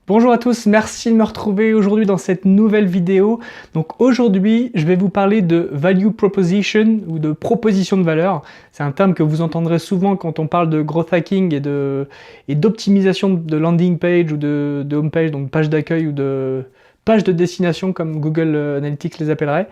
Bonjour à tous, merci de me retrouver aujourd'hui dans cette nouvelle vidéo. Donc aujourd'hui, je vais vous parler de Value Proposition ou de proposition de valeur. C'est un terme que vous entendrez souvent quand on parle de growth hacking et d'optimisation de landing page ou de home page, donc page d'accueil ou de page de destination comme Google Analytics les appellerait.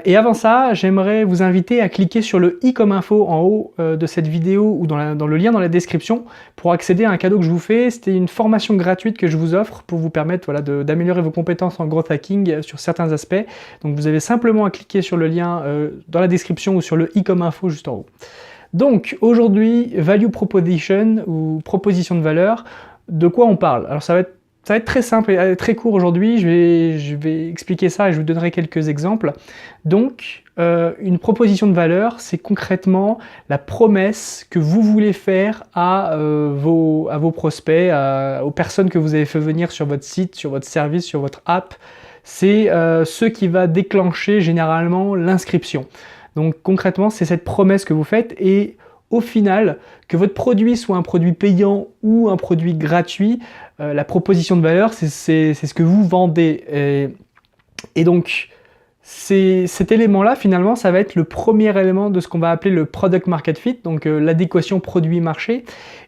Et avant ça, j'aimerais vous inviter à cliquer sur le i comme info en haut de cette vidéo ou dans le lien dans la description pour accéder à un cadeau que je vous fais. C'était une formation gratuite que je vous offre pour vous permettre d'améliorer vos compétences en growth hacking sur certains aspects. Donc vous avez simplement à cliquer sur le lien dans la description ou sur le i comme info juste en haut. Donc aujourd'hui, Value Proposition ou proposition de valeur, de quoi on parle? Alors ça va être très simple et très court aujourd'hui, je vais expliquer ça et je vous donnerai quelques exemples. Donc, une proposition de valeur, c'est concrètement la promesse que vous voulez faire à vos prospects, aux personnes que vous avez fait venir sur votre site, sur votre service, sur votre app. C'est ce qui va déclencher généralement l'inscription. Donc concrètement, c'est cette promesse que vous faites et au final, que votre produit soit un produit payant ou un produit gratuit, la proposition de valeur, c'est ce que vous vendez. Et donc, cet élément-là, finalement, ça va être le premier élément de ce qu'on va appeler le product market fit, donc l'adéquation produit-marché.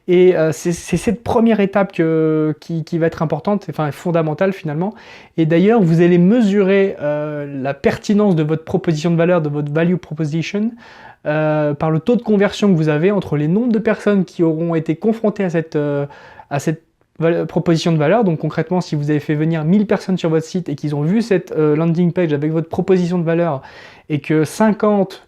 Et c'est cette première étape qui va être importante, enfin fondamentale finalement. Et d'ailleurs, vous allez mesurer la pertinence de votre proposition de valeur, de votre value proposition, par le taux de conversion que vous avez entre les nombres de personnes qui auront été confrontées à cette proposition de valeur. Donc concrètement, si vous avez fait venir 1000 personnes sur votre site et qu'ils ont vu cette landing page avec votre proposition de valeur et que 50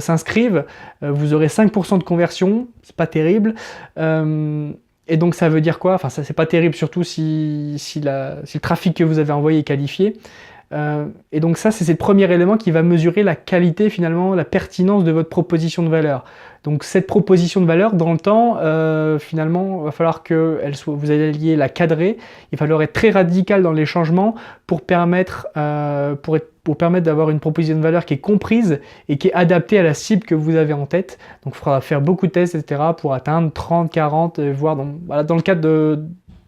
s'inscrivent, vous aurez 5% de conversion, c'est pas terrible. Et donc ça veut dire quoi? Enfin, ça c'est pas terrible, surtout si le trafic que vous avez envoyé est qualifié. Et donc ça, c'est le premier élément qui va mesurer la qualité, finalement, la pertinence de votre proposition de valeur. Donc cette proposition de valeur, dans le temps, finalement, il va falloir que vous alliez la cadrer, il va falloir être très radical dans les changements pour permettre d'avoir une proposition de valeur qui est comprise et qui est adaptée à la cible que vous avez en tête. Donc il faudra faire beaucoup de tests, etc. pour atteindre 30, 40, voire dans le cadre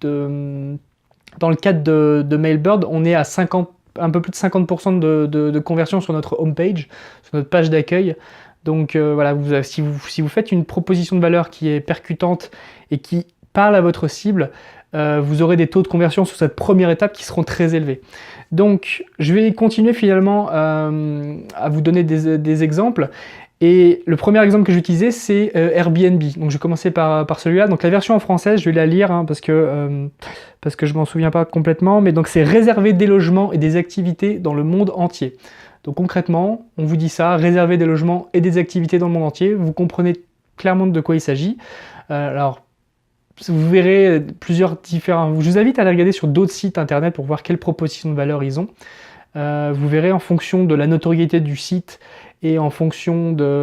de Mailbird, on est à un peu plus de 50% de conversion sur notre homepage, sur notre page d'accueil. Donc voilà, si vous faites une proposition de valeur qui est percutante et qui parle à votre cible, vous aurez des taux de conversion sur cette première étape qui seront très élevés. Donc je vais continuer finalement à vous donner des exemples. Et le premier exemple que je vais utiliser, c'est Airbnb. Donc je vais commencer par celui-là. Donc la version en français, je vais la lire parce que je m'en souviens pas complètement. Mais donc c'est réserver des logements et des activités dans le monde entier. Donc concrètement, on vous dit ça, réserver des logements et des activités dans le monde entier. Vous comprenez clairement de quoi il s'agit. Alors, vous verrez plusieurs différents... Je vous invite à aller regarder sur d'autres sites internet pour voir quelles propositions de valeur ils ont. Vous verrez en fonction de la notoriété du site et en fonction du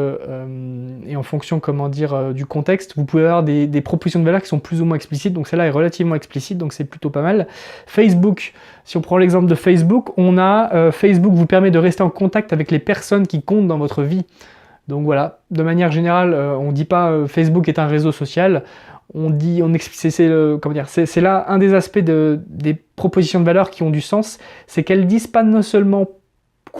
contexte, vous pouvez avoir des propositions de valeur qui sont plus ou moins explicites. Donc celle-là est relativement explicite, donc c'est plutôt pas mal. Facebook, si on prend l'exemple de Facebook, Facebook vous permet de rester en contact avec les personnes qui comptent dans votre vie. Donc voilà, de manière générale, on ne dit pas Facebook est un réseau social. C'est là un des aspects des propositions de valeur qui ont du sens, c'est qu'elles disent pas non seulement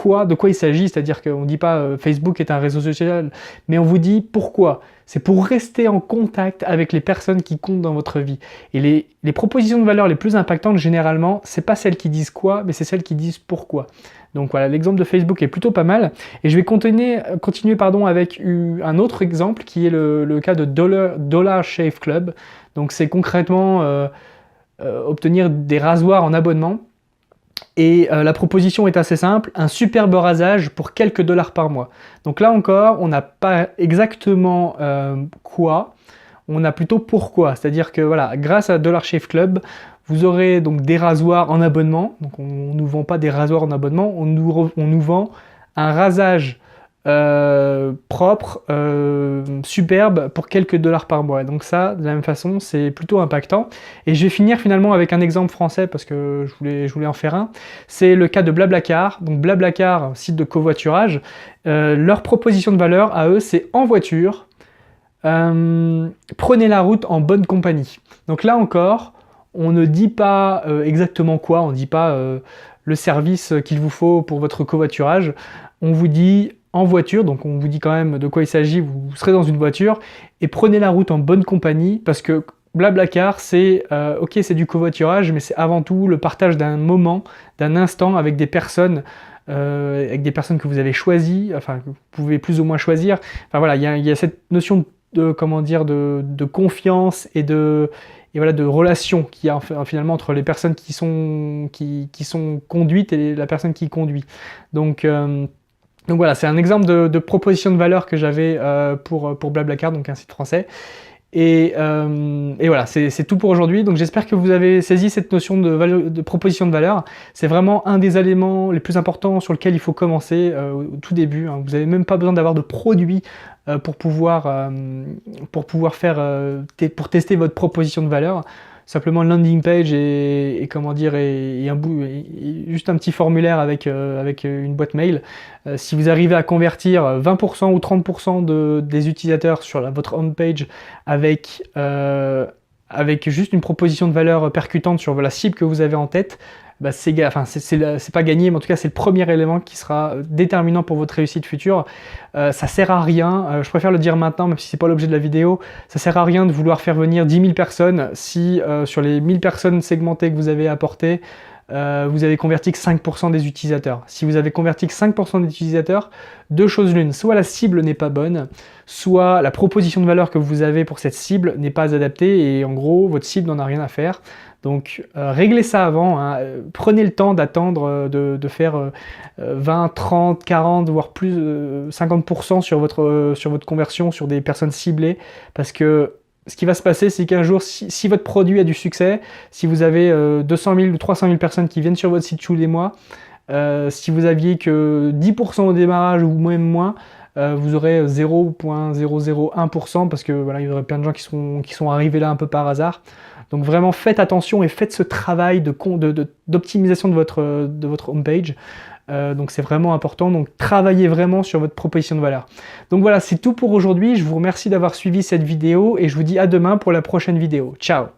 de quoi il s'agit, c'est-à-dire qu'on ne dit pas Facebook est un réseau social, mais on vous dit pourquoi. C'est pour rester en contact avec les personnes qui comptent dans votre vie. Et les propositions de valeur les plus impactantes, généralement, c'est pas celles qui disent quoi, mais c'est celles qui disent pourquoi. Donc voilà, l'exemple de Facebook est plutôt pas mal. Et je vais continuer avec un autre exemple qui est le cas de Dollar Shave Club. Donc c'est concrètement obtenir des rasoirs en abonnement. Et la proposition est assez simple, un superbe rasage pour quelques dollars par mois. Donc là encore, on n'a pas exactement quoi, on a plutôt pourquoi. C'est-à-dire que voilà, grâce à Dollar Shave Club, vous aurez donc des rasoirs en abonnement. Donc on ne nous vend pas des rasoirs en abonnement, on nous vend un rasage propre, superbe pour quelques dollars par mois. Donc ça, de la même façon, c'est plutôt impactant. Et je vais finir finalement avec un exemple français parce que je voulais en faire un. C'est le cas de Blablacar. Donc Blablacar, site de covoiturage, leur proposition de valeur à eux, c'est en voiture, prenez la route en bonne compagnie. Donc là encore, On ne dit pas exactement quoi, on ne dit pas le service qu'il vous faut pour votre covoiturage. On vous dit en voiture, donc on vous dit quand même de quoi il s'agit, vous serez dans une voiture, et prenez la route en bonne compagnie, parce que Blablacar, c'est ok, c'est du covoiturage, mais c'est avant tout le partage d'un moment, d'un instant avec des personnes que vous avez choisies, enfin que vous pouvez plus ou moins choisir. Enfin voilà, il y a cette notion de comment dire de confiance et voilà, de relation qu'il y a finalement entre les personnes qui sont conduites et la personne qui conduit. Donc voilà, c'est un exemple de proposition de valeur que j'avais pour Blablacar, donc un site français. Et voilà, c'est tout pour aujourd'hui. Donc j'espère que vous avez saisi cette notion de proposition de valeur. C'est vraiment un des éléments les plus importants sur lequel il faut commencer au tout début, hein. Vous n'avez même pas besoin d'avoir de produit pour pouvoir tester votre proposition de valeur. Simplement une landing page et comment dire, et juste un petit formulaire avec une boîte mail. Si vous arrivez à convertir 20% ou 30% des utilisateurs sur votre home page avec juste une proposition de valeur percutante sur la cible que vous avez en tête, bah c'est pas gagné, mais en tout cas c'est le premier élément qui sera déterminant pour votre réussite future. Ça sert à rien, je préfère le dire maintenant, même si c'est pas l'objet de la vidéo, ça sert à rien de vouloir faire venir 10 000 personnes si sur les 1000 personnes segmentées que vous avez apportées, vous avez converti que 5% des utilisateurs. Si vous avez converti que 5% des utilisateurs, deux choses l'une, soit la cible n'est pas bonne, soit la proposition de valeur que vous avez pour cette cible n'est pas adaptée et en gros votre cible n'en a rien à faire. Donc réglez ça avant, hein. Prenez le temps d'attendre de faire 20, 30, 40, voire plus 50% sur votre conversion sur des personnes ciblées, parce que ce qui va se passer, c'est qu'un jour, si votre produit a du succès, si vous avez 200 000 ou 300 000 personnes qui viennent sur votre site tous les mois, si vous aviez que 10% au démarrage ou même moins, vous aurez 0,001% parce que voilà, il y aurait plein de gens qui sont arrivés là un peu par hasard. Donc vraiment faites attention et faites ce travail d'optimisation de votre homepage. Donc c'est vraiment important, donc travaillez vraiment sur votre proposition de valeur. Donc voilà, c'est tout pour aujourd'hui. Je vous remercie d'avoir suivi cette vidéo et je vous dis à demain pour la prochaine vidéo. Ciao!